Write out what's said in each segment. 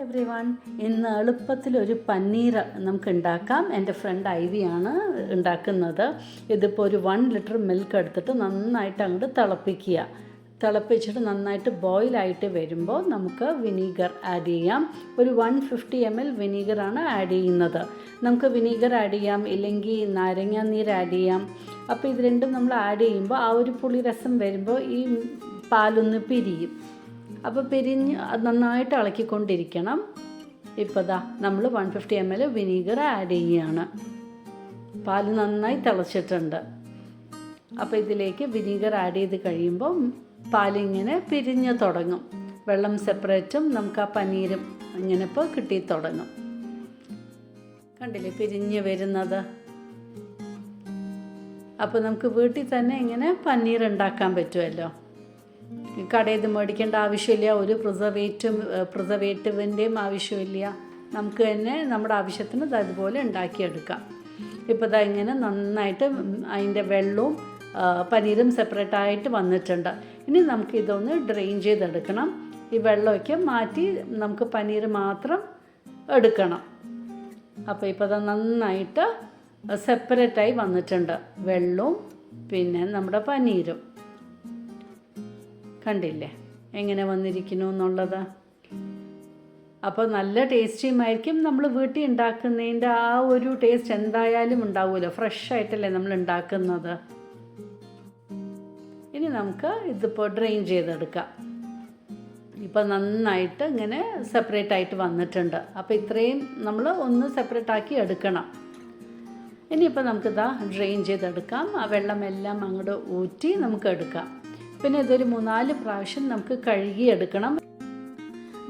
Every one. ഇന്ന് എളുപ്പത്തിലൊരു പനീർ നമുക്ക് ഉണ്ടാക്കാം. എൻ്റെ ഫ്രണ്ട് ഐവിയാണ് ഉണ്ടാക്കുന്നത്. ഇതിപ്പോൾ ഒരു 1 ലിറ്റർ മിൽക്ക് എടുത്തിട്ട് നന്നായിട്ട് അങ്ങോട്ട് തിളപ്പിച്ചിട്ട് നന്നായിട്ട് ബോയിലായിട്ട് വരുമ്പോൾ നമുക്ക് വിനീഗർ ആഡ് ചെയ്യാം. ഒരു 150 ml വിനീഗറാണ് ആഡ് ചെയ്യുന്നത്. നമുക്ക് വിനീഗർ ആഡ് ചെയ്യാം, ഇല്ലെങ്കിൽ നാരങ്ങ നീര് ആഡ് ചെയ്യാം. അപ്പോൾ ഇത് രണ്ടും നമ്മൾ ആഡ് ചെയ്യുമ്പോൾ ആ ഒരു പുളിരസം വരുമ്പോൾ ഈ പാലൊന്ന് പിരിയും. അപ്പോൾ പിരിഞ്ഞ് അത് നന്നായിട്ട് ഇളക്കിക്കൊണ്ടിരിക്കണം. ഇപ്പോൾ ദാ നമ്മൾ 150 ml വിനീഗർ ആഡ് ചെയ്യുകയാണ്. പാല് നന്നായി തിളച്ചിട്ടുണ്ട്. അപ്പോൾ ഇതിലേക്ക് വിനീഗർ ആഡ് ചെയ്ത് കഴിയുമ്പോൾ പാലിങ്ങനെ പിരിഞ്ഞ് തുടങ്ങും. വെള്ളം സെപ്പറേറ്റും നമുക്ക് ആ പനീരും ഇങ്ങനെ ഇപ്പോൾ കിട്ടി തുടങ്ങും. കണ്ടില്ലേ പിരിഞ്ഞ് വരുന്നത്? അപ്പോൾ നമുക്ക് വീട്ടിൽ തന്നെ ഇങ്ങനെ പനീർ ഉണ്ടാക്കാൻ പറ്റുമല്ലോ. കടയിൽ നിന്ന് മേടിക്കേണ്ട ആവശ്യമില്ല, ഒരു പ്രിസർവേറ്റീവിൻ്റെയും ആവശ്യമില്ല. നമുക്ക് തന്നെ നമ്മുടെ ആവശ്യത്തിന് അതുപോലെ ഉണ്ടാക്കിയെടുക്കാം. ഇപ്പോൾ ഇതാ ഇങ്ങനെ നന്നായിട്ട് അതിൻ്റെ വെള്ളവും പനീരും സെപ്പറേറ്റായിട്ട് വന്നിട്ടുണ്ട്. ഇനി നമുക്ക് ഇതൊന്ന് ഡ്രെയിൻ ചെയ്തെടുക്കണം. ഈ വെള്ളമൊക്കെ മാറ്റി നമുക്ക് പനീർ മാത്രം എടുക്കണം. അപ്പോൾ ഇപ്പോൾ അത് നന്നായിട്ട് സെപ്പറേറ്റായി വന്നിട്ടുണ്ട്, വെള്ളവും പിന്നെ നമ്മുടെ പനീരും. കണ്ടില്ലേ എങ്ങനെ വന്നിരിക്കുന്നു എന്നുള്ളത്? അപ്പോൾ നല്ല ടേസ്റ്റിയുമായിരിക്കും. നമ്മൾ വീട്ടിൽ ഉണ്ടാക്കുന്നതിൻ്റെ ആ ഒരു ടേസ്റ്റ് എന്തായാലും ഉണ്ടാവുമല്ലോ, ഫ്രഷ് ആയിട്ടല്ലേ നമ്മൾ ഉണ്ടാക്കുന്നത്. ഇനി നമുക്ക് ഇതിപ്പോൾ ഡ്രെയിൻ ചെയ്തെടുക്കാം. ഇപ്പോൾ നന്നായിട്ട് ഇങ്ങനെ സെപ്പറേറ്റ് ആയിട്ട് വന്നിട്ടുണ്ട്. അപ്പോൾ ഇത്രയും നമ്മൾ ഒന്ന് സെപ്പറേറ്റ് ആക്കി എടുക്കണം. ഇനിയിപ്പോൾ നമുക്കിതാ ഡ്രെയിൻ ചെയ്തെടുക്കാം. ആ വെള്ളമെല്ലാം അങ്ങോട്ട് ഊറ്റി നമുക്ക് എടുക്കാം. പിന്നെ ഇതൊരു 3-4 പ്രാവശ്യം നമുക്ക് കഴുകിയെടുക്കണം.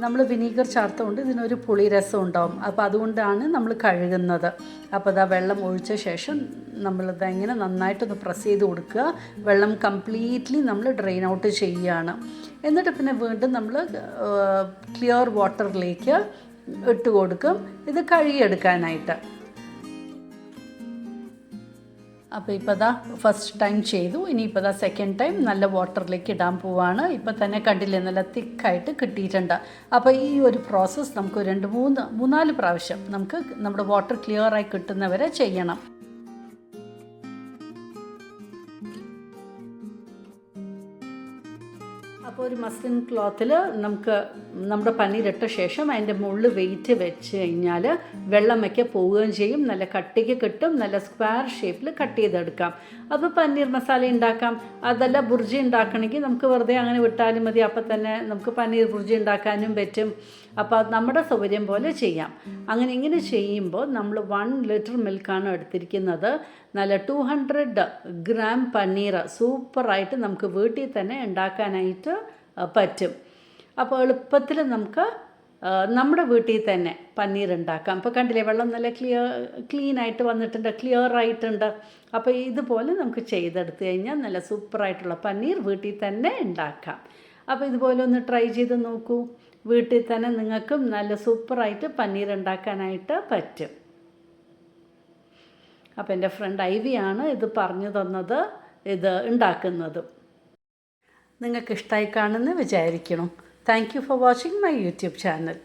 നമ്മൾ വിനീഗർ ചേർത്തുകൊണ്ട് ഇതിനൊരു പുളിരസം ഉണ്ടാവും. അപ്പോൾ അതുകൊണ്ടാണ് നമ്മൾ കഴുകുന്നത്. അപ്പോൾ ഇതാ വെള്ളം ഒഴിച്ച ശേഷം നമ്മളിത് ഇങ്ങനെ നന്നായിട്ടൊന്ന് പ്രസ് ചെയ്ത് കൊടുക്കുക. വെള്ളം കംപ്ലീറ്റ്ലി നമ്മൾ ഡ്രെയിൻ ഔട്ട് ചെയ്യുകയാണ്. എന്നിട്ട് പിന്നെ വീണ്ടും നമ്മൾ ക്ലിയർ വാട്ടറിലേക്ക് ഇട്ട് കൊടുക്കും, ഇത് കഴുകിയെടുക്കാനായിട്ട്. അപ്പോൾ ഇപ്പോൾ ദാ ഫസ്റ്റ് ടൈം ചെയ്തു. ഇനിയിപ്പോൾ ദാ സെക്കൻഡ് ടൈം നല്ല വാട്ടറിലേക്ക് ഇടാൻ പോവാണ്. ഇപ്പോൾ തന്നെ കണ്ടില്ലേ നല്ല തിക്കായിട്ട് കിട്ടിയിട്ടുണ്ട്. അപ്പോൾ ഈ ഒരു പ്രോസസ്സ് നമുക്ക് 2-3-4 പ്രാവശ്യം നമുക്ക് നമ്മുടെ വാട്ടർ ക്ലിയറായി കിട്ടുന്നവരെ ചെയ്യണം. അപ്പോൾ ഒരു മസ്ലിൻ ക്ലോത്തിൽ നമുക്ക് നമ്മുടെ പനീരിട്ട ശേഷം അതിൻ്റെ മുകളിൽ വെയിറ്റ് വെച്ച് കഴിഞ്ഞാൽ വെള്ളമൊക്കെ പോവുകയും ചെയ്യും. നല്ല കട്ടിക്ക് കിട്ടും, നല്ല സ്ക്വയർ ഷേപ്പിൽ കട്ട് ചെയ്തെടുക്കാം. അപ്പോൾ പനീർ മസാല ഉണ്ടാക്കാം. അതല്ല ബുർജി ഉണ്ടാക്കണമെങ്കിൽ നമുക്ക് വെറുതെ അങ്ങനെ വിട്ടാലും മതി. അപ്പോൾ തന്നെ നമുക്ക് പനീർ ബുർജി ഉണ്ടാക്കാനും പറ്റും. അപ്പോൾ അത് നമ്മുടെ സൗകര്യം പോലെ ചെയ്യാം. ഇങ്ങനെ ചെയ്യുമ്പോൾ നമ്മൾ 1 ലിറ്റർ മിൽക്കാണ് എടുത്തിരിക്കുന്നത്. നല്ല 200 ഗ്രാം പനീർ സൂപ്പറായിട്ട് നമുക്ക് വീട്ടിൽ തന്നെ ഉണ്ടാക്കാനായിട്ട് പറ്റും. അപ്പോൾ എളുപ്പത്തിൽ നമുക്ക് നമ്മുടെ വീട്ടിൽ തന്നെ പനീർ ഉണ്ടാക്കാം. ഇപ്പോൾ കണ്ടില്ലേ വെള്ളം നല്ല ക്ലീനായിട്ട് വന്നിട്ടുണ്ട്, ക്ലിയർ ആയിട്ടുണ്ട്. അപ്പോൾ ഇതുപോലെ നമുക്ക് ചെയ്തെടുത്തു കഴിഞ്ഞാൽ നല്ല സൂപ്പറായിട്ടുള്ള പനീർ വീട്ടിൽ തന്നെ ഉണ്ടാക്കാം. അപ്പോൾ ഇതുപോലെ ഒന്ന് ട്രൈ ചെയ്ത് നോക്കൂ. വീട്ടിൽ തന്നെ നിങ്ങൾക്കും നല്ല സൂപ്പറായിട്ട് പനീർ ഉണ്ടാക്കാനായിട്ട് പറ്റും. അപ്പോൾ എൻ്റെ ഫ്രണ്ട് ഐവിയാണ് ഇത് പറഞ്ഞു തന്നത്, ഇത് ഉണ്ടാക്കുന്നതും. നിങ്ങൾക്ക് ഇഷ്ടമായി കാണുമെന്ന് വിചാരിക്കണം. Thank you for watching my YouTube channel.